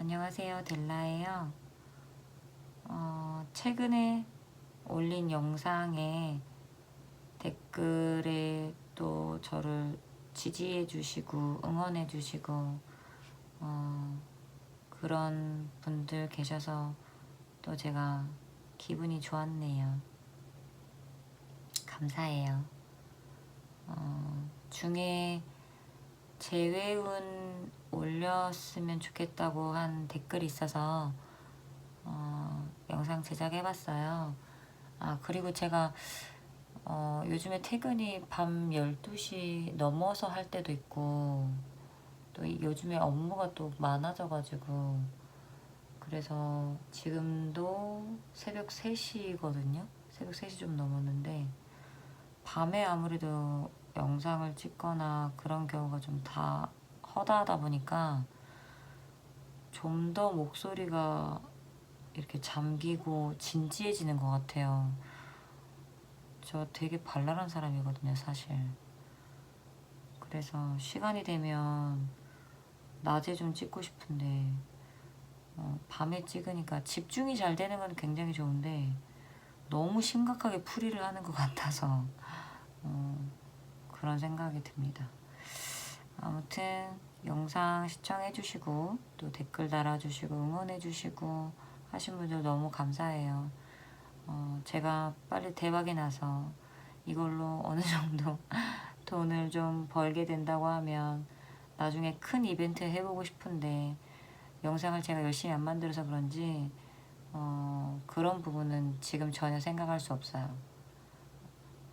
안녕하세요, 델라예요. 최근에 올린 영상에 댓글에 또 저를 지지해 주시고 응원해 주시고 그런 분들 계셔서 또 제가 기분이 좋았네요. 감사해요. 중에 재회운 올렸으면 좋겠다고 한 댓글이 있어서 영상 제작해봤어요. 그리고 제가 요즘에 퇴근이 밤 12시 넘어서 할 때도 있고 또 요즘에 업무가 또 많아져가지고 그래서 지금도 새벽 3시거든요. 새벽 3시 좀 넘었는데 밤에 아무래도 영상을 찍거나 그런 경우가 좀 다 허다하다 보니까 좀 더 목소리가 이렇게 잠기고 진지해지는 것 같아요. 저 되게 발랄한 사람이거든요, 사실. 그래서 시간이 되면 낮에 좀 찍고 싶은데 밤에 찍으니까 집중이 잘 되는 건 굉장히 좋은데 너무 심각하게 풀이를 하는 것 같아서 그런 생각이 듭니다. 아무튼 영상 시청해주시고 또 댓글 달아주시고 응원해주시고 하신 분들 너무 감사해요. 제가 빨리 대박이 나서 이걸로 어느 정도 돈을 좀 벌게 된다고 하면 나중에 큰 이벤트 해보고 싶은데 영상을 제가 열심히 안 만들어서 그런지 그런 부분은 지금 전혀 생각할 수 없어요.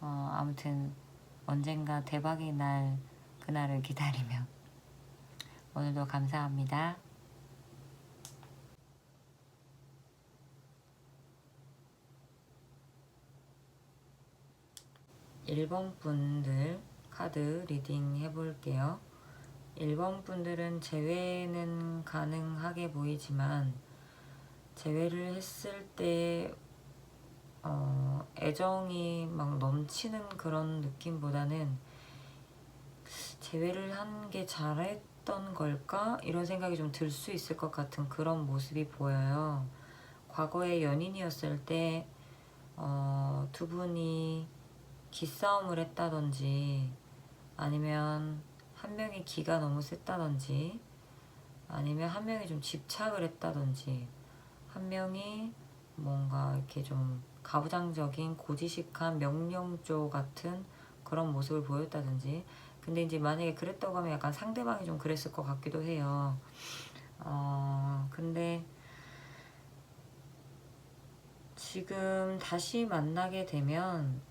아무튼 언젠가 대박이 날 그날을 기다리며 오늘도 감사합니다. 1번 분들 카드 리딩 해볼게요. 1번 분들은 재회는 가능하게 보이지만 재회를 했을 때 애정이 막 넘치는 그런 느낌보다는 재회를 한 게 잘했던 걸까? 이런 생각이 좀 들 수 있을 것 같은 그런 모습이 보여요. 과거에 연인이었을 때 두 분이 기싸움을 했다든지 아니면 한 명이 기가 너무 셌다든지 아니면 한 명이 좀 집착을 했다든지 한 명이 뭔가 이렇게 좀 가부장적인 고지식한 명령조 같은 그런 모습을 보였다든지 근데 이제 만약에 그랬다고 하면 약간 상대방이 좀 그랬을 것 같기도 해요. 근데 지금 다시 만나게 되면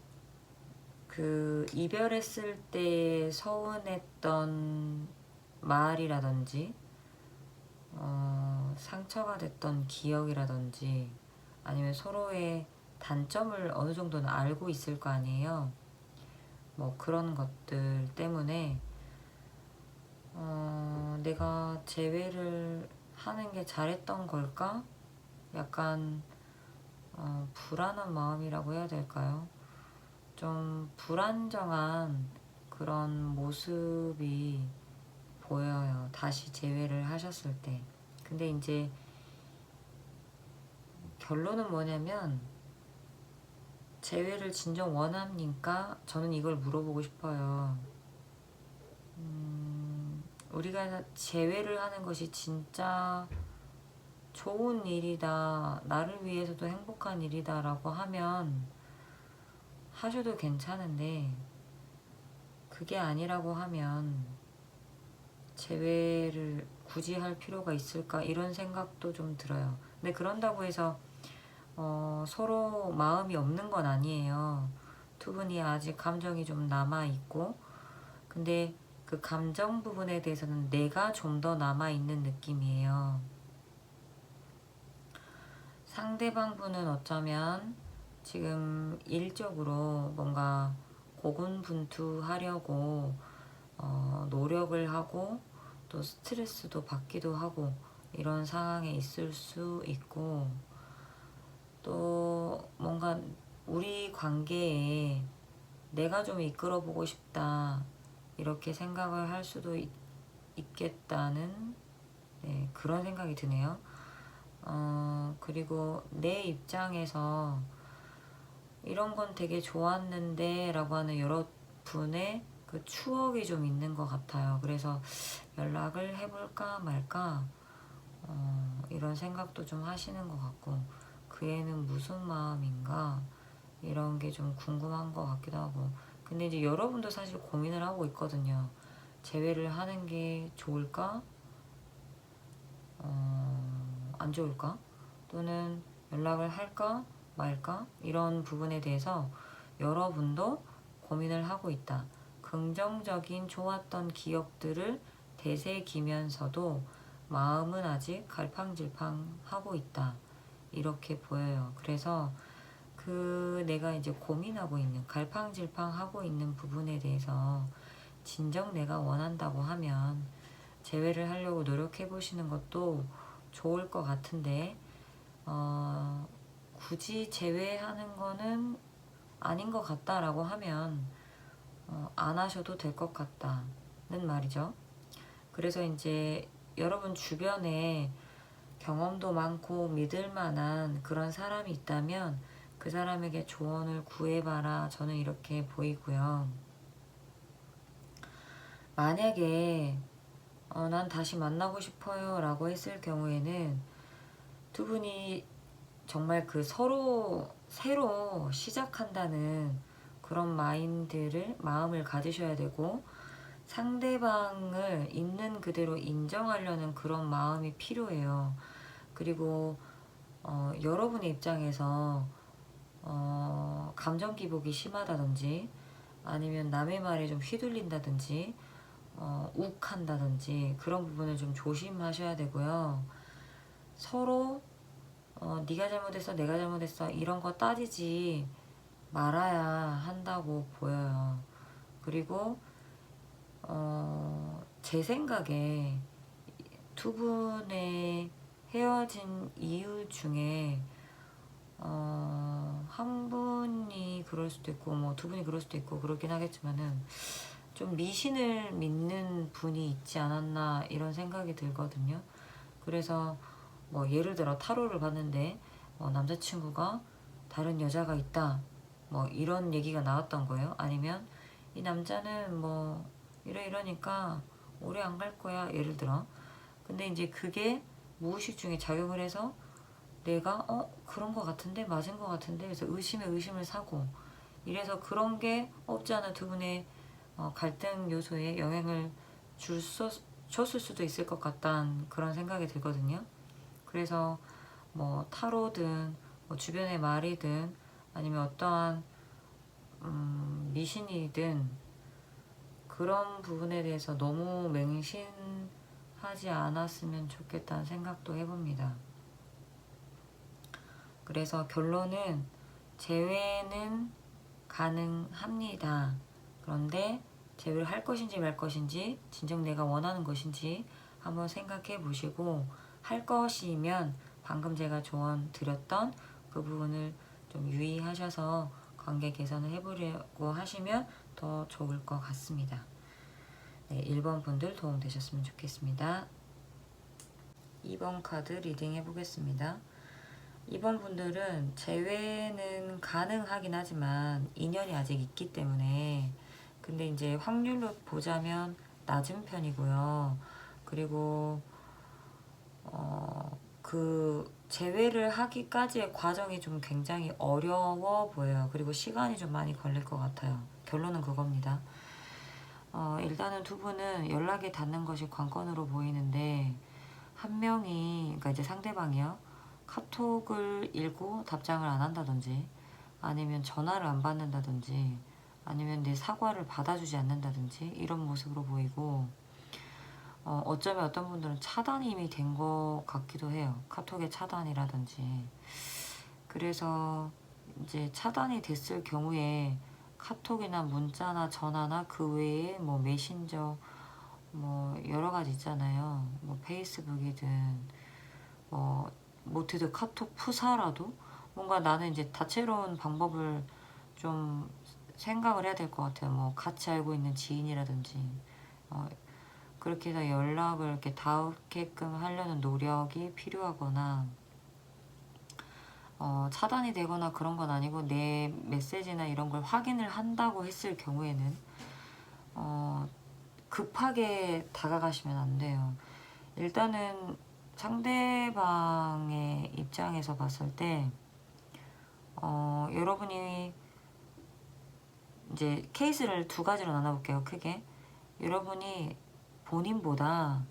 그 이별했을 때 서운했던 말이라든지 상처가 됐던 기억이라든지 아니면 서로의 단점을 어느 정도는 알고 있을 거 아니에요. 뭐 그런 것들 때문에 내가 재회를 하는 게 잘했던 걸까? 약간 불안한 마음이라고 해야 될까요? 좀 불안정한 그런 모습이 보여요. 다시 재회를 하셨을 때. 근데 이제 결론은 뭐냐면 재회를 진정 원합니까? 저는 이걸 물어보고 싶어요. 우리가 재회를 하는 것이 진짜 좋은 일이다, 나를 위해서도 행복한 일이다 라고 하면 하셔도 괜찮은데 그게 아니라고 하면 재회를 굳이 할 필요가 있을까 이런 생각도 좀 들어요. 근데 그런다고 해서 서로 마음이 없는 건 아니에요. 두 분이 아직 감정이 좀 남아있고 근데 그 감정 부분에 대해서는 내가 좀 더 남아있는 느낌이에요. 상대방 분은 어쩌면 지금 일적으로 뭔가 고군분투하려고 노력을 하고 또 스트레스도 받기도 하고 이런 상황에 있을 수 있고 또 뭔가 우리 관계에 내가 좀 이끌어보고 싶다 이렇게 생각을 할 수도 있겠다는 네, 그런 생각이 드네요. 그리고 내 입장에서 이런 건 되게 좋았는데 라고 하는 여러분의 그 추억이 좀 있는 것 같아요. 그래서 연락을 해볼까 말까 이런 생각도 좀 하시는 것 같고, 그 애는 무슨 마음인가 이런 게 좀 궁금한 것 같기도 하고. 근데 이제 여러분도 사실 고민을 하고 있거든요. 재회를 하는 게 좋을까? 안 좋을까? 또는 연락을 할까 말까? 이런 부분에 대해서 여러분도 고민을 하고 있다. 긍정적인 좋았던 기억들을 되새기면서도 마음은 아직 갈팡질팡하고 있다. 이렇게 보여요. 그래서 그 내가 이제 고민하고 있는, 갈팡질팡하고 있는 부분에 대해서 진정 내가 원한다고 하면 재회를 하려고 노력해 보시는 것도 좋을 것 같은데, 굳이 재회하는 거는 아닌 것 같다라고 하면 안 하셔도 될 것 같다는 말이죠. 그래서 이제 여러분 주변에 경험도 많고 믿을 만한 그런 사람이 있다면 그 사람에게 조언을 구해봐라. 저는 이렇게 보이고요. 만약에 난 다시 만나고 싶어요 라고 했을 경우에는 두 분이 정말 그 서로 새로 시작한다는 그런 마음을 가지셔야 되고, 상대방을 있는 그대로 인정하려는 그런 마음이 필요해요. 그리고 여러분의 입장에서 감정 기복이 심하다든지 아니면 남의 말에 좀 휘둘린다든지 욱한다든지 그런 부분을 좀 조심하셔야 되고요. 서로 네가 잘못했어 내가 잘못했어 이런 거 따지지 말아야 한다고 보여요. 그리고 제 생각에 두 분의 헤어진 이유 중에 한 분이 그럴 수도 있고 뭐 두 분이 그럴 수도 있고 그렇긴 하겠지만은 좀 미신을 믿는 분이 있지 않았나 이런 생각이 들거든요. 그래서 뭐 예를 들어 타로를 봤는데 남자친구가 다른 여자가 있다 뭐 이런 얘기가 나왔던 거예요. 아니면 이 남자는 뭐 이러니까 오래 안 갈 거야 예를 들어. 근데 이제 그게 무의식 중에 작용을 해서 내가 그런 거 같은데 맞은 거 같은데 그래서 의심에 의심을 사고, 이래서 그런 게 없지 않아 두 분의 갈등 요소에 영향을 줬을 수도 있을 것 같다는 그런 생각이 들거든요. 그래서 뭐 타로든 뭐 주변의 말이든 아니면 어떠한 미신이든 그런 부분에 대해서 너무 맹신하지 않았으면 좋겠다는 생각도 해봅니다. 그래서 결론은 재회는 가능합니다. 그런데 재회를 할 것인지 말 것인지 진정 내가 원하는 것인지 한번 생각해 보시고, 할 것이면 방금 제가 조언 드렸던 그 부분을 좀 유의하셔서 관계 개선을 해보려고 하시면 더 좋을 것 같습니다. 네, 1번 분들 도움 되셨으면 좋겠습니다. 2번 카드 리딩 해보겠습니다. 2번 분들은 재회는 가능하긴 하지만 인연이 아직 있기 때문에, 근데 이제 확률로 보자면 낮은 편이고요. 그리고 그 재회를 하기까지의 과정이 좀 굉장히 어려워 보여요. 그리고 시간이 좀 많이 걸릴 것 같아요. 결론은 그겁니다. 일단은 두 분은 연락이 닿는 것이 관건으로 보이는데, 한 명이, 그러니까 이제 상대방이요, 카톡을 읽고 답장을 안 한다든지 아니면 전화를 안 받는다든지 아니면 내 사과를 받아주지 않는다든지 이런 모습으로 보이고, 어쩌면 어떤 분들은 차단이 이미 된 것 같기도 해요. 카톡의 차단이라든지. 그래서 이제 차단이 됐을 경우에 카톡이나 문자나 전화나 그 외에 뭐 메신저 뭐 여러 가지 있잖아요. 뭐 페이스북이든 뭐 못해도 카톡 푸사라도 뭔가 나는 이제 다채로운 방법을 좀 생각을 해야 될 것 같아요. 뭐 같이 알고 있는 지인이라든지 그렇게 해서 연락을 이렇게 닿게끔 하려는 노력이 필요하거나 차단이 되거나 그런 건 아니고, 내 메시지나 이런 걸 확인을 한다고 했을 경우에는 급하게 다가가시면 안 돼요. 일단은 상대방의 입장에서 봤을 때 여러분이 이제 케이스를 두 가지로 나눠볼게요. 크게 여러분이 본인보다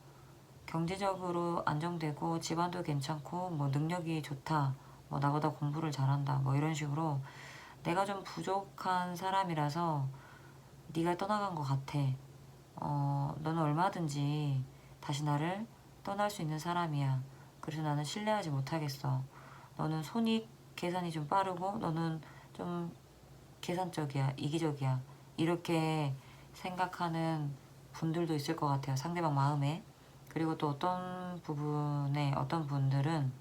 경제적으로 안정되고 집안도 괜찮고 뭐 능력이 좋다, 뭐 나보다 공부를 잘한다, 뭐 이런 식으로 내가 좀 부족한 사람이라서 네가 떠나간 것 같아. 너는 얼마든지 다시 나를 떠날 수 있는 사람이야. 그래서 나는 신뢰하지 못하겠어. 너는 손익 계산이 좀 빠르고 너는 좀 계산적이야, 이기적이야. 이렇게 생각하는 분들도 있을 것 같아요. 상대방 마음에. 그리고 또 어떤 부분에 어떤 분들은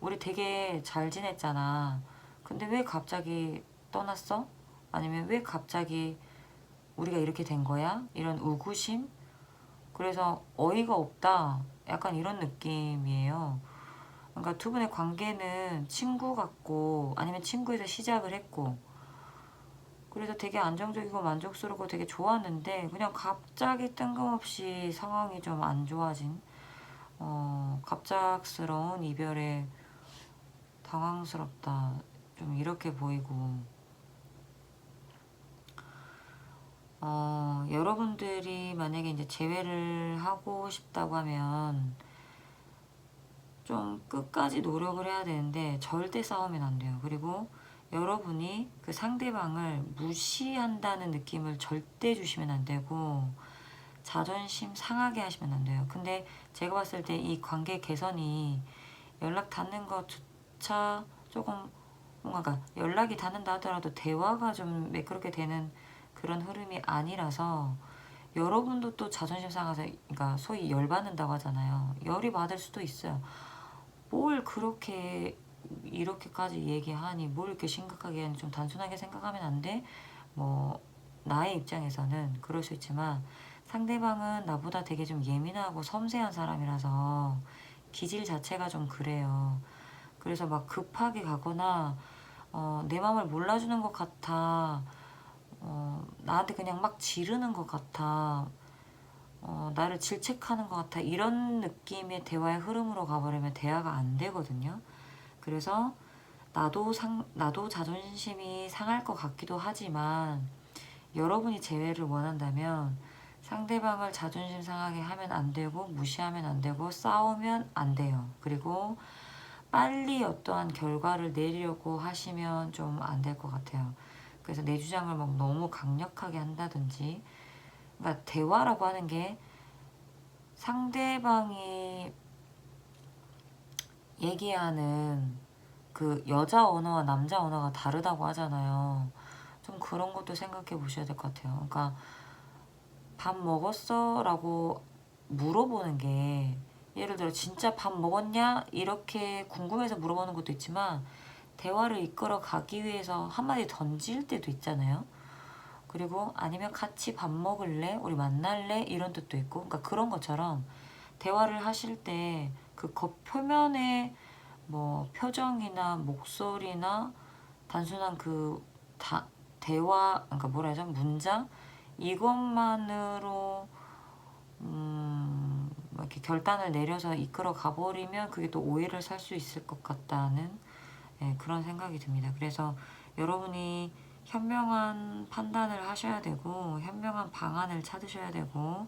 우리 되게 잘 지냈잖아. 근데 왜 갑자기 떠났어? 아니면 왜 갑자기 우리가 이렇게 된 거야? 이런 의구심? 그래서 어이가 없다. 약간 이런 느낌이에요. 그러니까 두 분의 관계는 친구 같고 아니면 친구에서 시작을 했고 그래서 되게 안정적이고 만족스럽고 되게 좋았는데 그냥 갑자기 뜬금없이 상황이 좀 안 좋아진 갑작스러운 이별에 당황스럽다. 좀 이렇게 보이고 여러분들이 만약에 이제 재회를 하고 싶다고 하면 좀 끝까지 노력을 해야 되는데 절대 싸우면 안 돼요. 그리고 여러분이 그 상대방을 무시한다는 느낌을 절대 주시면 안 되고 자존심 상하게 하시면 안 돼요. 근데 제가 봤을 때 이 관계 개선이 연락 닿는 것조차 조금 뭔가 연락이 닿는다 하더라도 대화가 좀 매끄럽게 되는 그런 흐름이 아니라서 여러분도 또 자존심 상해서 그러니까 소위 열받는다고 하잖아요. 열이 받을 수도 있어요. 뭘 그렇게 이렇게까지 얘기하니 뭘 이렇게 심각하게 하니 좀 단순하게 생각하면 안 돼? 뭐 나의 입장에서는 그럴 수 있지만 상대방은 나보다 되게 좀 예민하고 섬세한 사람이라서 기질 자체가 좀 그래요. 그래서 막 급하게 가거나 내 마음을 몰라주는 것 같아. 나한테 그냥 막 지르는 것 같아. 나를 질책하는 것 같아. 이런 느낌의 대화의 흐름으로 가버리면 대화가 안 되거든요. 그래서 나도 자존심이 상할 것 같기도 하지만 여러분이 재회를 원한다면 상대방을 자존심 상하게 하면 안 되고 무시하면 안 되고 싸우면 안 돼요. 그리고 빨리 어떠한 결과를 내리려고 하시면 좀 안 될 것 같아요. 그래서 내 주장을 막 너무 강력하게 한다든지 그러니까 대화라고 하는 게 상대방이 얘기하는 그 여자 언어와 남자 언어가 다르다고 하잖아요. 좀 그런 것도 생각해 보셔야 될 것 같아요. 그러니까 밥 먹었어? 라고 물어보는 게 예를 들어 진짜 밥 먹었냐? 이렇게 궁금해서 물어보는 것도 있지만 대화를 이끌어 가기 위해서 한마디 던질 때도 있잖아요. 그리고 아니면 같이 밥 먹을래? 우리 만날래? 이런 뜻도 있고 그러니까 그런 것처럼 대화를 하실 때 그 겉표면의 뭐 표정이나 목소리나 단순한 그 대화 그러니까 뭐라 해야죠? 문장 이것만으로 이렇게 결단을 내려서 이끌어 가버리면 그게 또 오해를 살 수 있을 것 같다는 그런 생각이 듭니다. 그래서 여러분이 현명한 판단을 하셔야 되고 현명한 방안을 찾으셔야 되고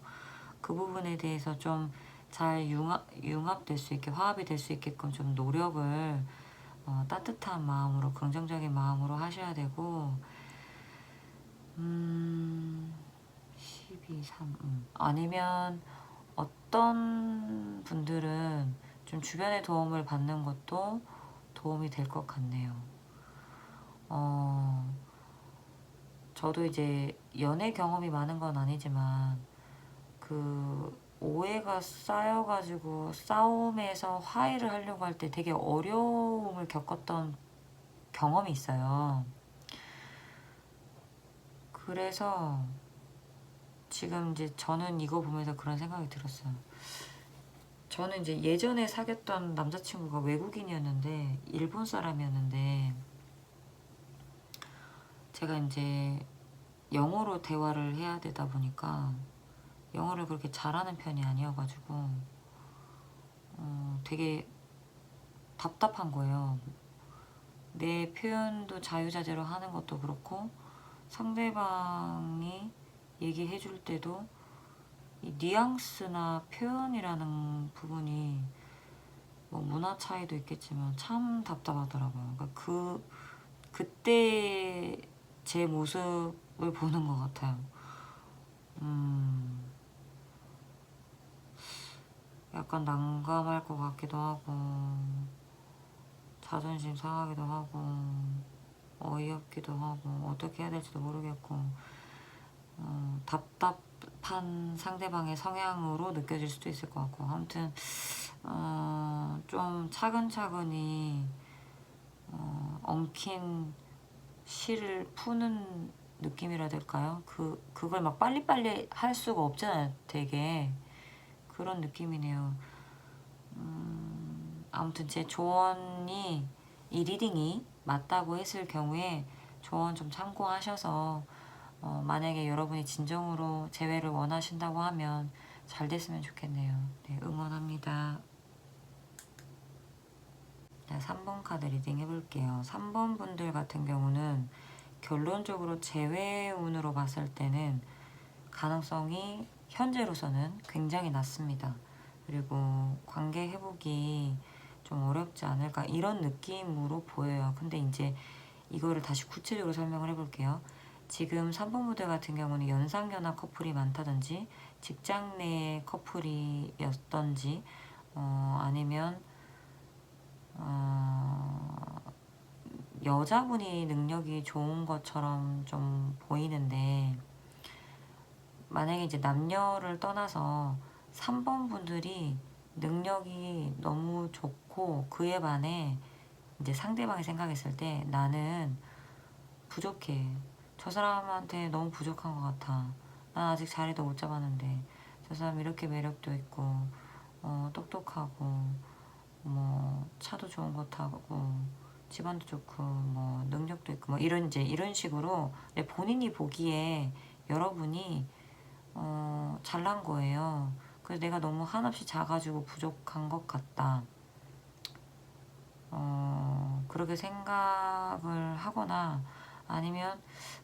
그 부분에 대해서 좀 잘 융합될 수 있게 화합이 될 수 있게끔 좀 노력을 따뜻한 마음으로 긍정적인 마음으로 하셔야 되고 12, 3 아니면 어떤 분들은 좀 주변의 도움을 받는 것도 도움이 될 것 같네요. 저도 이제 연애 경험이 많은 건 아니지만 그 오해가 쌓여가지고 싸움에서 화해를 하려고 할 때 되게 어려움을 겪었던 경험이 있어요. 그래서 지금 이제 저는 이거 보면서 그런 생각이 들었어요. 저는 이제 예전에 사귀었던 남자친구가 외국인이었는데, 일본 사람이었는데, 제가 이제 영어로 대화를 해야 되다 보니까 영어를 그렇게 잘하는 편이 아니어가지고 되게 답답한 거예요. 내 표현도 자유자재로 하는 것도 그렇고, 상대방이 얘기해 줄 때도 이 뉘앙스나 표현이라는 부분이 뭐 문화 차이도 있겠지만 참 답답하더라고요. 그러니까 그때 제 모습을 보는 것 같아요. 약간 난감할 것 같기도 하고, 자존심 상하기도 하고, 어이없기도 하고, 어떻게 해야 될지도 모르겠고, 답답한 상대방의 성향으로 느껴질 수도 있을 것 같고, 아무튼 좀 차근차근히 엉킨 실을 푸는 느낌이라 될까요? 그걸 막 빨리빨리 할 수가 없잖아요. 되게 그런 느낌이네요. 아무튼 제 조언이, 이 리딩이 맞다고 했을 경우에 조언 좀 참고하셔서 만약에 여러분이 진정으로 재회를 원하신다고 하면 잘 됐으면 좋겠네요. 네, 응원합니다. 자, 3번 카드 리딩 해볼게요. 3번 분들 같은 경우는 결론적으로 재회운으로 봤을 때는 가능성이 현재로서는 굉장히 낮습니다. 그리고 관계 회복이 좀 어렵지 않을까 이런 느낌으로 보여요. 근데 이제 이거를 다시 구체적으로 설명을 해볼게요. 지금 3번 무대 같은 경우는 연상연하 커플이 많다든지, 직장 내 커플이었던지, 아니면 여자분이 능력이 좋은 것처럼 좀 보이는데, 만약에 이제 남녀를 떠나서 3번 분들이 능력이 너무 좋고, 그에 반해 이제 상대방이 생각했을 때 나는 부족해. 저 사람한테 너무 부족한 것 같아. 난 아직 자리도 못 잡았는데 저 사람 이렇게 매력도 있고 똑똑하고 뭐 차도 좋은 거 타고 집안도 좋고 뭐 능력도 있고 뭐 이런 식으로 본인이 보기에 여러분이 잘난 거예요. 그래서 내가 너무 한없이 작아지고 부족한 것 같다. 그렇게 생각을 하거나, 아니면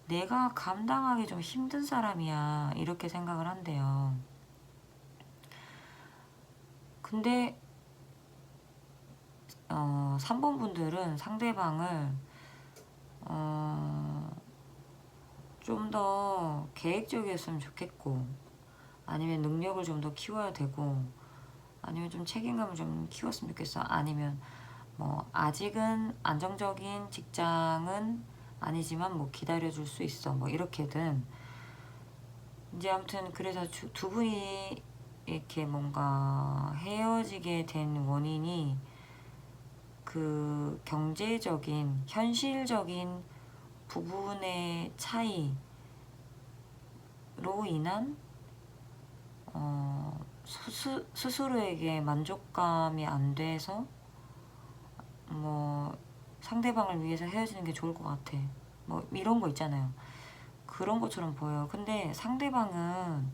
내가 감당하기 좀 힘든 사람이야 이렇게 생각을 한대요. 근데 3번 분들은 상대방을 좀 더 계획적이었으면 좋겠고, 아니면 능력을 좀 더 키워야 되고, 아니면 좀 책임감을 좀 키웠으면 좋겠어. 아니면 뭐 아직은 안정적인 직장은 아니지만 뭐 기다려줄 수 있어. 뭐 이렇게든 이제 아무튼 그래서 두 분이 이렇게 뭔가 헤어지게 된 원인이 그 경제적인 현실적인 부분의 차이로 인한 스스로에게 만족감이 안 돼서 뭐 상대방을 위해서 헤어지는 게 좋을 것 같아. 뭐 이런 거 있잖아요. 그런 것처럼 보여요. 근데 상대방은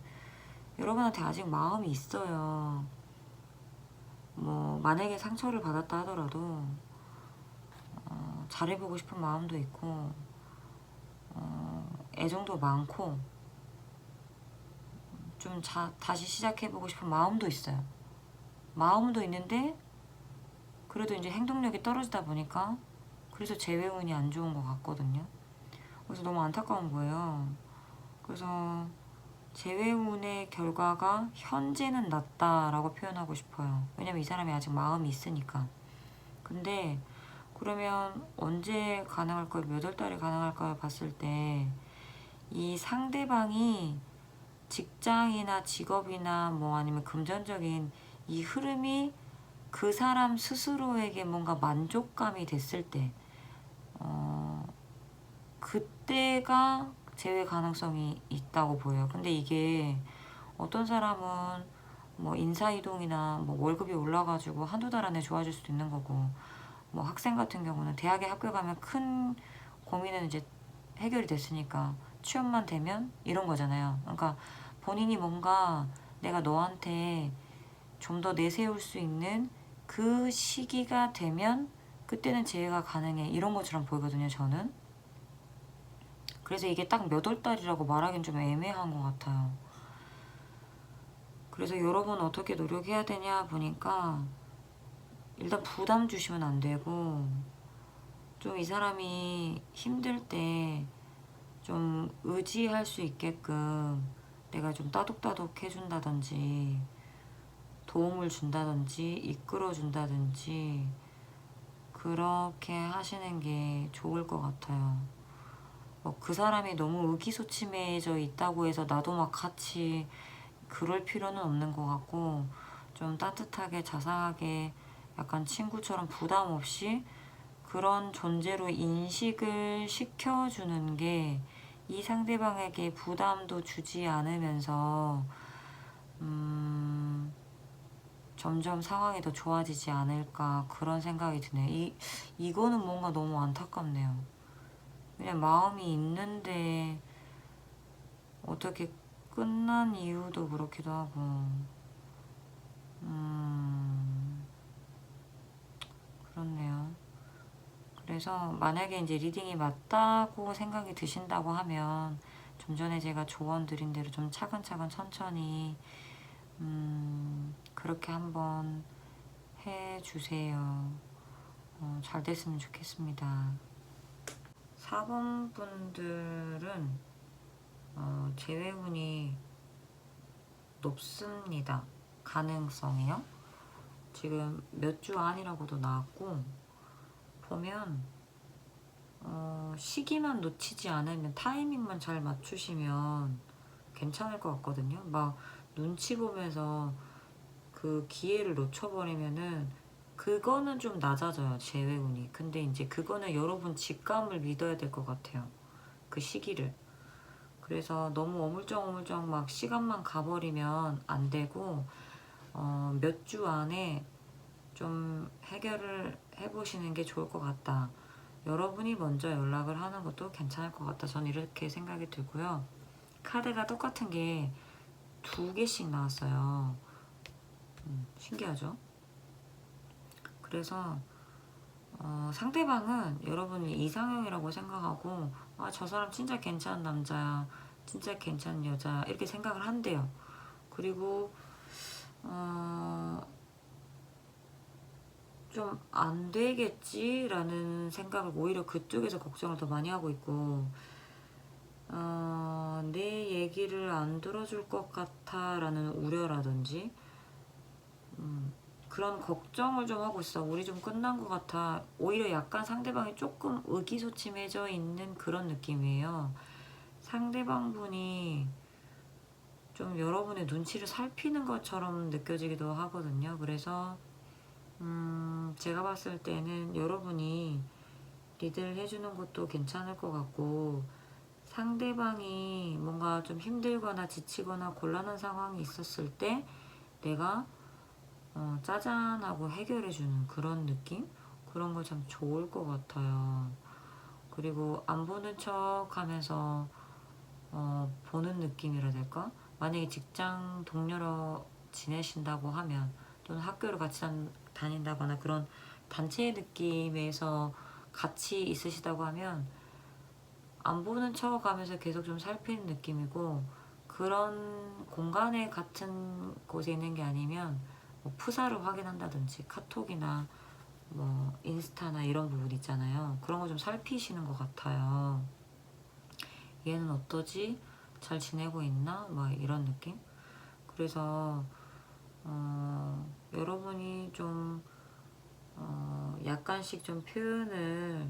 여러분한테 아직 마음이 있어요. 뭐 만약에 상처를 받았다 하더라도 잘해보고 싶은 마음도 있고 애정도 많고 좀 다시 시작해보고 싶은 마음도 있어요. 마음도 있는데 그래도 이제 행동력이 떨어지다 보니까 그래서 재회운이 안 좋은 것 같거든요. 그래서 너무 안타까운 거예요. 그래서 재회운의 결과가 현재는 낫다라고 표현하고 싶어요. 왜냐면 이 사람이 아직 마음이 있으니까. 근데 그러면 언제 가능할까요? 몇 월 달에 가능할까요? 봤을 때 이 상대방이 직장이나 직업이나 뭐 아니면 금전적인 이 흐름이 그 사람 스스로에게 뭔가 만족감이 됐을 때 그때가 제외 가능성이 있다고 보여요. 근데 이게 어떤 사람은 뭐 인사이동이나 뭐 월급이 올라가지고 한두 달 안에 좋아질 수도 있는 거고, 뭐 학생 같은 경우는 대학에 학교 가면 큰 고민은 이제 해결이 됐으니까 취업만 되면 이런 거잖아요. 그러니까 본인이 뭔가 내가 너한테 좀 더 내세울 수 있는 그 시기가 되면 그때는 재회가 가능해, 이런 것처럼 보이거든요, 저는. 그래서 이게 딱 몇 월 달이라고 말하기는 좀 애매한 것 같아요. 그래서 여러분 어떻게 노력해야 되냐 보니까 일단 부담 주시면 안 되고, 좀 이 사람이 힘들 때 좀 의지할 수 있게끔 내가 좀 따독따독 해준다든지 도움을 준다든지 이끌어 준다든지 그렇게 하시는 게 좋을 것 같아요. 뭐 그 사람이 너무 의기소침해져 있다고 해서 나도 막 같이 그럴 필요는 없는 것 같고, 좀 따뜻하게 자상하게 약간 친구처럼 부담 없이 그런 존재로 인식을 시켜주는 게 이 상대방에게 부담도 주지 않으면서 점점 상황이 더 좋아지지 않을까, 그런 생각이 드네요. 이거는 뭔가 너무 안타깝네요. 그냥 마음이 있는데 어떻게 끝난 이유도 그렇기도 하고, 그렇네요. 그래서 만약에 이제 리딩이 맞다고 생각이 드신다고 하면 좀 전에 제가 조언 드린 대로 좀 차근차근 천천히 그렇게 한번 해주세요. 잘 됐으면 좋겠습니다. 4번 분들은 재회운이 높습니다. 가능성이요. 지금 몇 주 안이라고도 나왔고, 보면 시기만 놓치지 않으면, 타이밍만 잘 맞추시면 괜찮을 것 같거든요. 막 눈치 보면서 그 기회를 놓쳐버리면은 그거는 좀 낮아져요, 재회운이. 근데 이제 그거는 여러분 직감을 믿어야 될 것 같아요, 그 시기를. 그래서 너무 어물쩡어물쩡 막 시간만 가버리면 안 되고, 몇 주 안에 좀 해결을 해보시는 게 좋을 것 같다. 여러분이 먼저 연락을 하는 것도 괜찮을 것 같다. 전 이렇게 생각이 들고요. 카드가 똑같은 게 2개씩 나왔어요. 신기하죠? 그래서 상대방은 여러분이 이상형이라고 생각하고, 아, 저 사람 진짜 괜찮은 남자야, 진짜 괜찮은 여자, 이렇게 생각을 한대요. 그리고 좀 안 되겠지라는 생각을 오히려 그쪽에서 걱정을 더 많이 하고 있고, 내 얘기를 안 들어줄 것 같아 라는 우려라든지 그런 걱정을 좀 하고 있어. 우리 좀 끝난 것 같아. 오히려 약간 상대방이 조금 의기소침해져 있는 그런 느낌이에요. 상대방 분이 좀 여러분의 눈치를 살피는 것처럼 느껴지기도 하거든요. 그래서 제가 봤을 때는 여러분이 리드를 해주는 것도 괜찮을 것 같고, 상대방이 뭔가 좀 힘들거나 지치거나 곤란한 상황이 있었을 때 내가 짜잔하고 해결해주는 그런 느낌? 그런 거 참 좋을 것 같아요. 그리고 안 보는 척 하면서 보는 느낌이라 해야 될까? 만약에 직장 동료로 지내신다고 하면, 또는 학교를 같이 다닌다거나 그런 단체 느낌에서 같이 있으시다고 하면 안 보는 척 하면서 계속 좀 살피는 느낌이고, 그런 공간에 같은 곳에 있는 게 아니면 뭐 프사를 확인한다든지 카톡이나 뭐 인스타나 이런 부분 있잖아요. 그런 거 좀 살피시는 것 같아요. 얘는 어떠지? 잘 지내고 있나? 막 이런 느낌? 그래서 여러분이 좀 약간씩 좀 표현을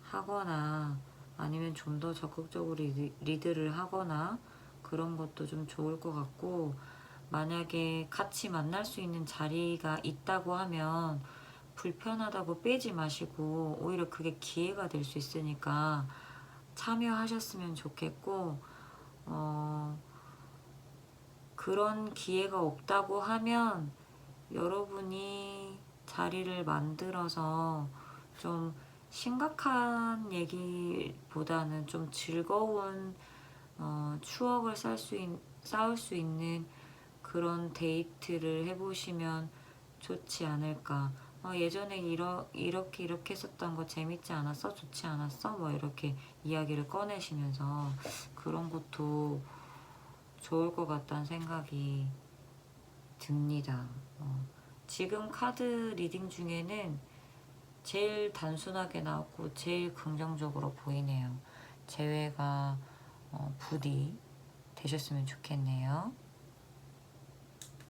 하거나 아니면 좀 더 적극적으로 리드를 하거나 그런 것도 좀 좋을 것 같고, 만약에 같이 만날 수 있는 자리가 있다고 하면 불편하다고 빼지 마시고 오히려 그게 기회가 될 수 있으니까 참여하셨으면 좋겠고, 그런 기회가 없다고 하면 여러분이 자리를 만들어서 좀 심각한 얘기보다는 좀 즐거운 추억을 쌓을 수 있는 그런 데이트를 해보시면 좋지 않을까. 예전에 이렇게 했었던 거 재밌지 않았어? 좋지 않았어? 뭐 이렇게 이야기를 꺼내시면서 그런 것도 좋을 것 같다는 생각이 듭니다. 지금 카드 리딩 중에는 제일 단순하게 나왔고 제일 긍정적으로 보이네요. 재회가 부디 되셨으면 좋겠네요.